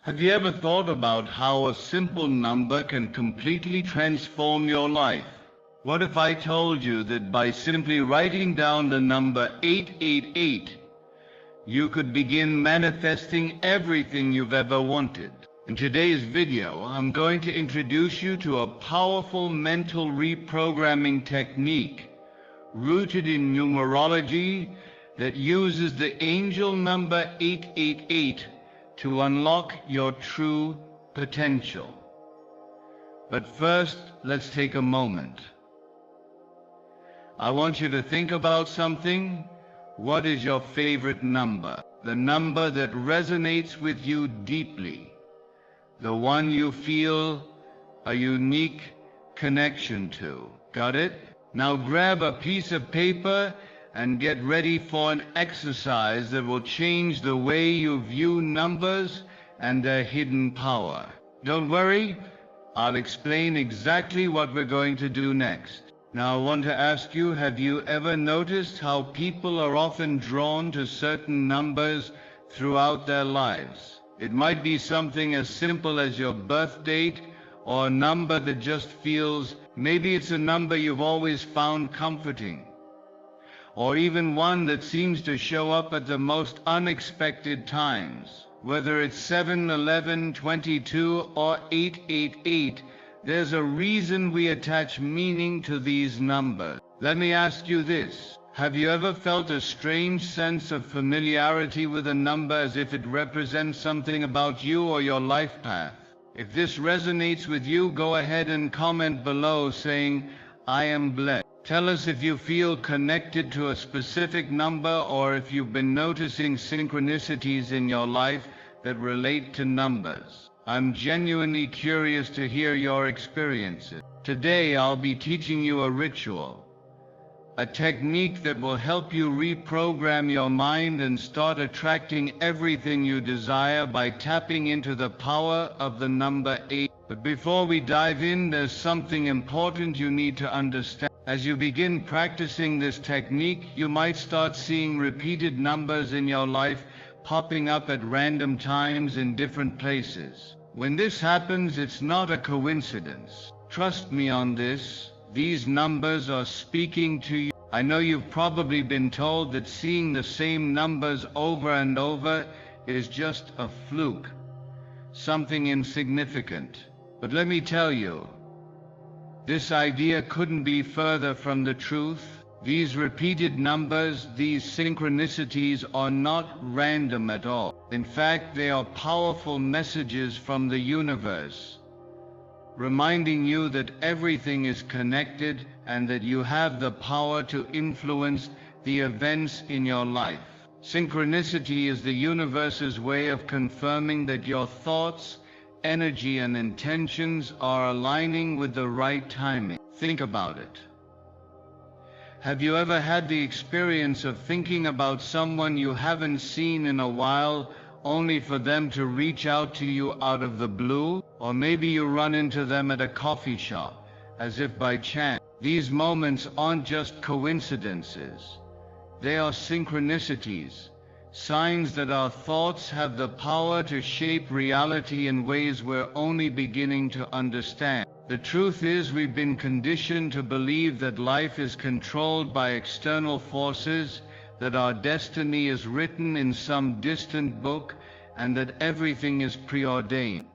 Have you ever thought about how a simple number can completely transform your life? What if I told you that by simply writing down the number 888, you could begin manifesting everything you've ever wanted? In today's video, I'm going to introduce you to a powerful mental reprogramming technique rooted in numerology that uses the angel number 888 to unlock your true potential. But first, let's take a moment. I want you to think about something. What is your favorite number? The number that resonates with you deeply. The one you feel a unique connection to. Got it? Now grab a piece of paper and get ready for an exercise that will change the way you view numbers and their hidden power. Don't worry, I'll explain exactly what we're going to do next. Now I want to ask you, have you ever noticed how people are often drawn to certain numbers throughout their lives? It might be something as simple as your birth date, or a number that just feels, maybe it's a number you've always found comforting, or even one that seems to show up at the most unexpected times. Whether it's 7, 11, 22, or 888, there's a reason we attach meaning to these numbers. Let me ask you this. Have you ever felt a strange sense of familiarity with a number, as if it represents something about you or your life path? If this resonates with you, go ahead and comment below saying, "I am blessed." Tell us if you feel connected to a specific number, or if you've been noticing synchronicities in your life that relate to numbers. I'm genuinely curious to hear your experiences. Today I'll be teaching you a ritual, a technique that will help you reprogram your mind and start attracting everything you desire by tapping into the power of the number 8. But before we dive in, there's something important you need to understand. As you begin practicing this technique, you might start seeing repeated numbers in your life popping up at random times in different places. When this happens, it's not a coincidence. Trust me on this. These numbers are speaking to you. I know you've probably been told that seeing the same numbers over and over is just a fluke, something insignificant. But let me tell you, this idea couldn't be further from the truth. These repeated numbers, these synchronicities, are not random at all. In fact, they are powerful messages from the universe, reminding you that everything is connected and that you have the power to influence the events in your life. Synchronicity is the universe's way of confirming that your thoughts, energy, and intentions are aligning with the right timing. Think about it. Have you ever had the experience of thinking about someone you haven't seen in a while, only for them to reach out to you out of the blue? Or maybe you run into them at a coffee shop, as if by chance. These moments aren't just coincidences. They are synchronicities, signs that our thoughts have the power to shape reality in ways we're only beginning to understand. The truth is, we've been conditioned to believe that life is controlled by external forces, that our destiny is written in some distant book, and that everything is preordained.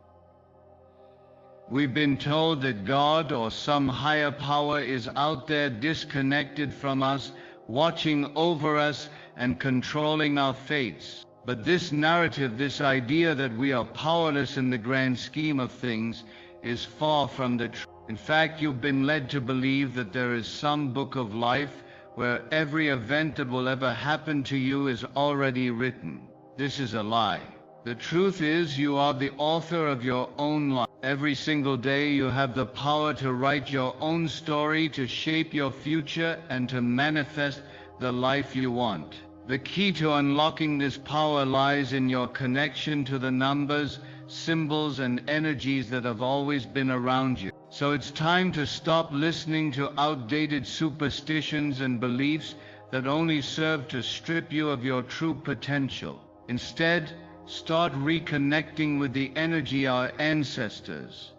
We've been told that God or some higher power is out there, disconnected from us, watching over us and controlling our fates. But this narrative, this idea that we are powerless in the grand scheme of things, is far from the truth. In fact, you've been led to believe that there is some book of life where every event that will ever happen to you is already written. This is a lie. The truth is, you are the author of your own life. Every single day you have the power to write your own story, to shape your future, and to manifest the life you want. The key to unlocking this power lies in your connection to the numbers, symbols, and energies that have always been around you. So it's time to stop listening to outdated superstitions and beliefs that only serve to strip you of your true potential. Instead, Start reconnecting with the energy our ancestors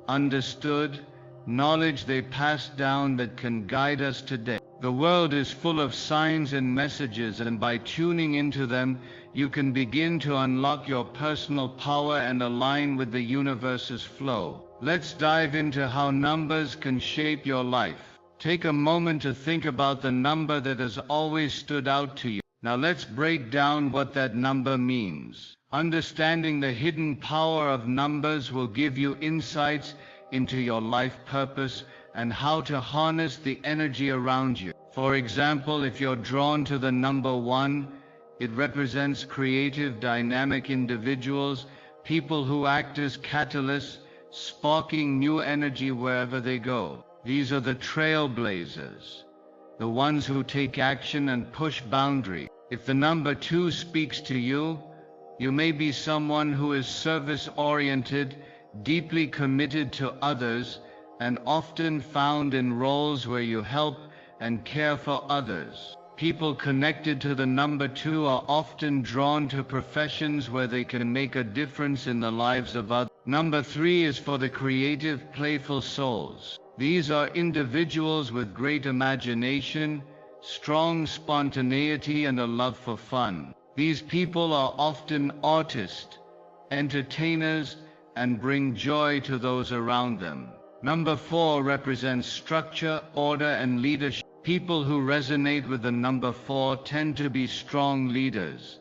understood, knowledge they passed down that can guide us today. The world is full of signs and messages, and by tuning into them, you can begin to unlock your personal power and align with the universe's flow. Let's dive into how numbers can shape your life. Take a moment to think about the number that has always stood out to you. Now let's break down what that number means. Understanding the hidden power of numbers will give you insights into your life purpose and how to harness the energy around you. For example, if you're drawn to the number 1, it represents creative, dynamic individuals, people who act as catalysts, sparking new energy wherever they go. These are the trailblazers, the ones who take action and push boundaries. If the number 2 speaks to you, you may be someone who is service-oriented, deeply committed to others, and often found in roles where you help and care for others. People connected to the number 2 are often drawn to professions where they can make a difference in the lives of others. Number 3 is for the creative, playful souls. These are individuals with great imagination, strong spontaneity, and a love for fun. These people are often artists, entertainers, and bring joy to those around them. Number 4 represents structure, order, and leadership. People who resonate with the number 4 tend to be strong leaders,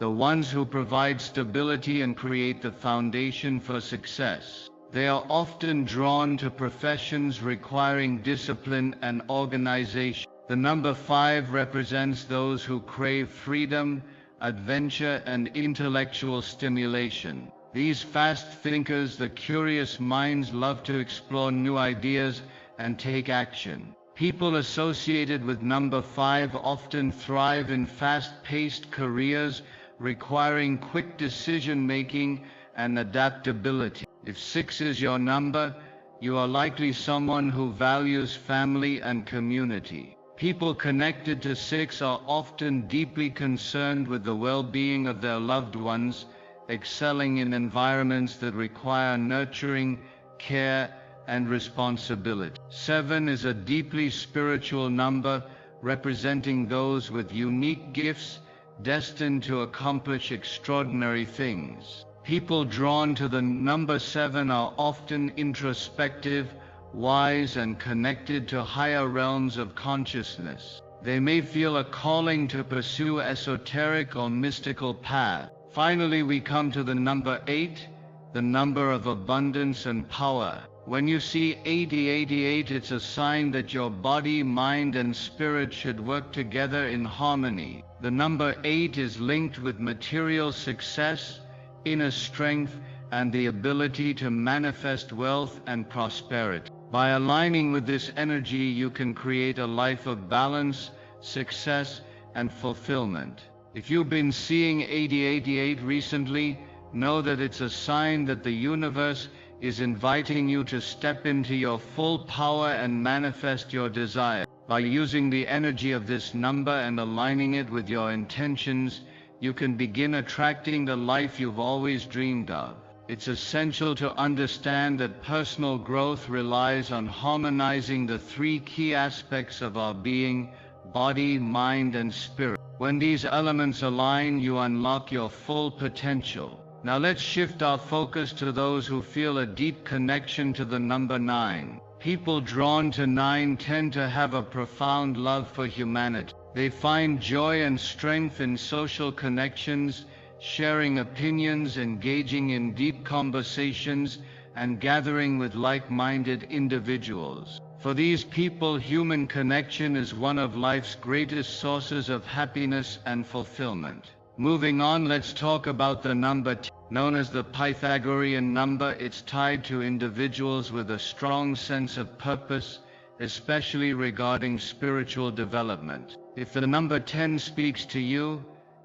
the ones who provide stability and create the foundation for success. They are often drawn to professions requiring discipline and organization. The number 5 represents those who crave freedom, adventure, and intellectual stimulation. These fast thinkers, the curious minds, love to explore new ideas and take action. People associated with number 5 often thrive in fast-paced careers requiring quick decision-making and adaptability. If 6 is your number, you are likely someone who values family and community. People connected to 6 are often deeply concerned with the well-being of their loved ones, excelling in environments that require nurturing, care, and responsibility. 7 is a deeply spiritual number, representing those with unique gifts, destined to accomplish extraordinary things. People drawn to the number 7 are often introspective, wise, and connected to higher realms of consciousness. They may feel a calling to pursue esoteric or mystical paths. Finally, we come to the number 8, the number of abundance and power. When you see 8088, it's a sign that your body, mind, and spirit should work together in harmony. The number 8 is linked with material success, inner strength, and the ability to manifest wealth and prosperity. By aligning with this energy, you can create a life of balance, success, and fulfillment. If you've been seeing 8088 recently, know that it's a sign that the universe is inviting you to step into your full power and manifest your desire. By using the energy of this number and aligning it with your intentions, you can begin attracting the life you've always dreamed of. It's essential to understand that personal growth relies on harmonizing the 3 key aspects of our being: body, mind, and spirit. When these elements align, you unlock your full potential. Now let's shift our focus to those who feel a deep connection to the number 9. People drawn to 9 tend to have a profound love for humanity. They find joy and strength in social connections, sharing opinions, engaging in deep conversations, and gathering with like-minded individuals. For these people, human connection is one of life's greatest sources of happiness and fulfillment. Moving on, let's talk about the number 10. Known as the Pythagorean number, it's tied to individuals with a strong sense of purpose, especially regarding spiritual development. If the number 10 speaks to you,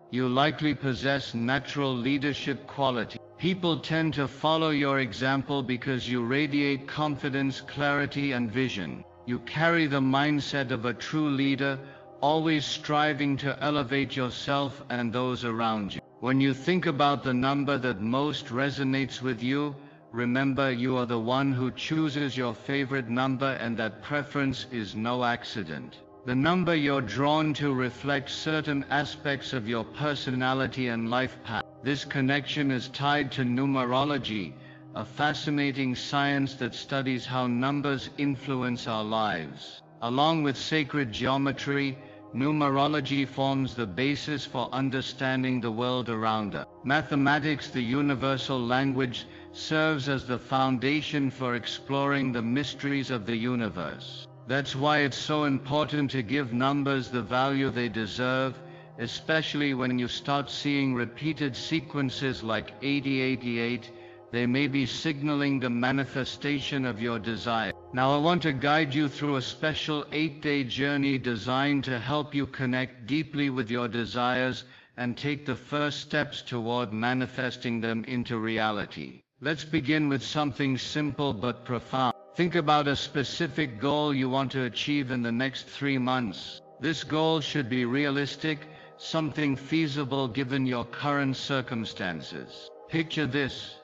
you likely possess natural leadership quality. People tend to follow your example because you radiate confidence, clarity, and vision. You carry the mindset of a true leader, always striving to elevate yourself and those around you. When you think about the number that most resonates with you, remember you are the one who chooses your favorite number, and that preference is no accident. The number you're drawn to reflects certain aspects of your personality and life path. This connection is tied to numerology, a fascinating science that studies how numbers influence our lives. Along with sacred geometry, numerology forms the basis for understanding the world around us. Mathematics, the universal language, serves as the foundation for exploring the mysteries of the universe. That's why it's so important to give numbers the value they deserve, especially when you start seeing repeated sequences like 8088. They may be signaling the manifestation of your desire. Now I want to guide you through a special 8-day journey designed to help you connect deeply with your desires and take the first steps toward manifesting them into reality. Let's begin with something simple but profound. Think about a specific goal you want to achieve in the next 3 months. This goal should be realistic, something feasible given your current circumstances. Picture this.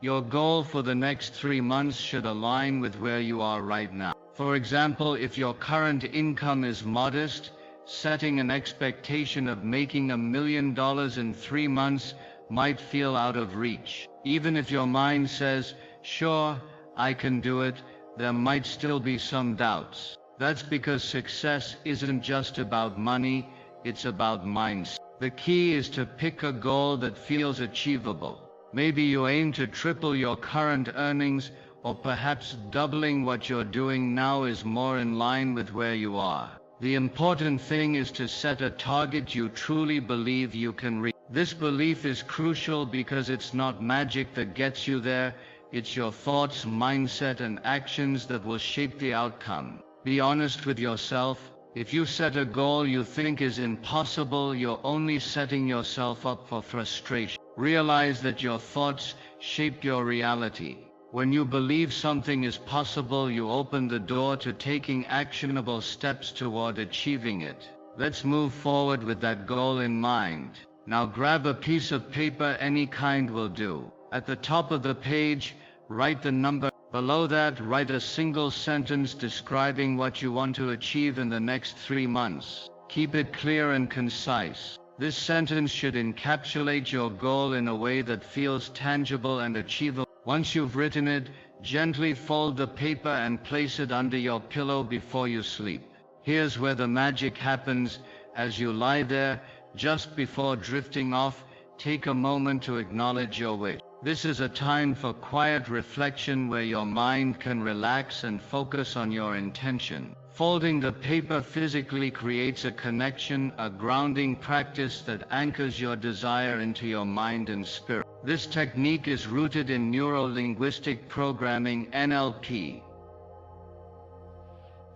Your goal for the next 3 months should align with where you are right now. For example, if your current income is modest, setting an expectation of making $1 million in 3 months might feel out of reach. Even if your mind says, "Sure, I can do it," there might still be some doubts. That's because success isn't just about money, it's about mindset. The key is to pick a goal that feels achievable. Maybe you aim to triple your current earnings, or perhaps doubling what you're doing now is more in line with where you are. The important thing is to set a target you truly believe you can reach. This belief is crucial because it's not magic that gets you there, it's your thoughts, mindset, and actions that will shape the outcome. Be honest with yourself. If you set a goal you think is impossible, you're only setting yourself up for frustration. Realize that your thoughts shape your reality. When you believe something is possible, you open the door to taking actionable steps toward achieving it. Let's move forward with that goal in mind. Now grab a piece of paper, any kind will do. At the top of the page, write the number. Below that, write a single sentence describing what you want to achieve in the next 3 months. Keep it clear and concise. This sentence should encapsulate your goal in a way that feels tangible and achievable. Once you've written it, gently fold the paper and place it under your pillow before you sleep. Here's where the magic happens. As you lie there, just before drifting off, take a moment to acknowledge your wish. This is a time for quiet reflection where your mind can relax and focus on your intention. Folding the paper physically creates a connection, a grounding practice that anchors your desire into your mind and spirit. This technique is rooted in neuro-linguistic programming (NLP),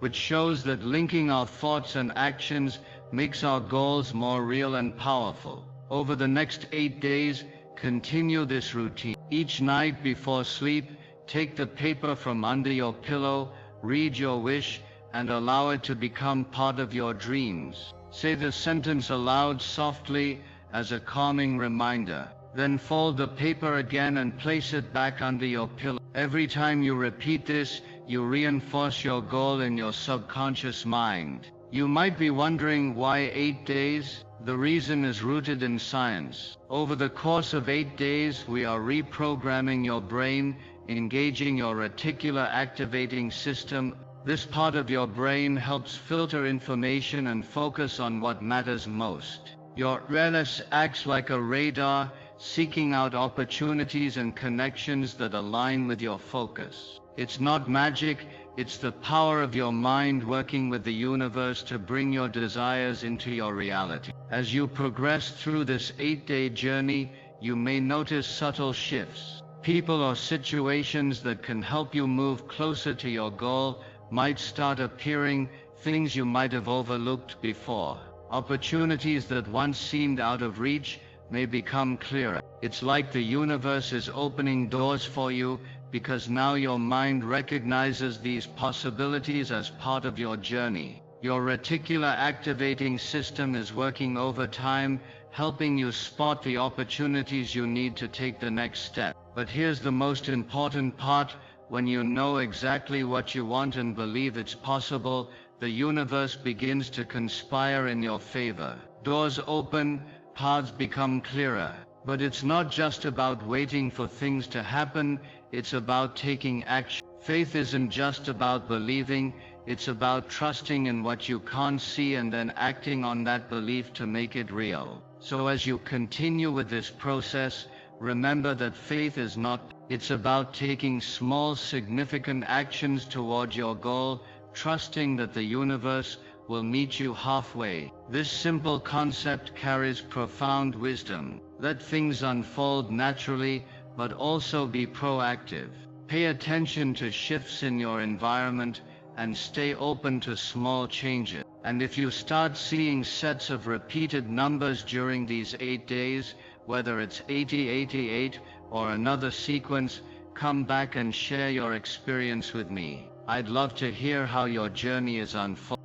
which shows that linking our thoughts and actions makes our goals more real and powerful. Over the next 8 days, continue this routine. Each night before sleep, take the paper from under your pillow, read your wish, and allow it to become part of your dreams. Say the sentence aloud softly as a calming reminder. Then fold the paper again and place it back under your pillow. Every time you repeat this, you reinforce your goal in your subconscious mind. You might be wondering why 8 days? The reason is rooted in science. Over the course of 8 days, we are reprogramming your brain, engaging your reticular activating system. This part of your brain helps filter information and focus on what matters most. Your RLS acts like a radar, seeking out opportunities and connections that align with your focus. It's not magic, it's the power of your mind working with the universe to bring your desires into your reality. As you progress through this 8-day journey, you may notice subtle shifts. People or situations that can help you move closer to your goal might start appearing, things you might have overlooked before. Opportunities that once seemed out of reach may become clearer. It's like the universe is opening doors for you, because now your mind recognizes these possibilities as part of your journey. Your reticular activating system is working overtime, helping you spot the opportunities you need to take the next step. But here's the most important part: when you know exactly what you want and believe it's possible, the universe begins to conspire in your favor. Doors open, paths become clearer. But it's not just about waiting for things to happen, it's about taking action. Faith isn't just about believing, it's about trusting in what you can't see and then acting on that belief to make it real. So as you continue with this process, remember that faith is not, it's about taking small, significant actions toward your goal, trusting that the universe will meet you halfway. This simple concept carries profound wisdom. Let things unfold naturally, but also be proactive. Pay attention to shifts in your environment and stay open to small changes. And if you start seeing sets of repeated numbers during these 8 days, whether it's 80, 88, or another sequence, come back and share your experience with me. I'd love to hear how your journey is unfolding.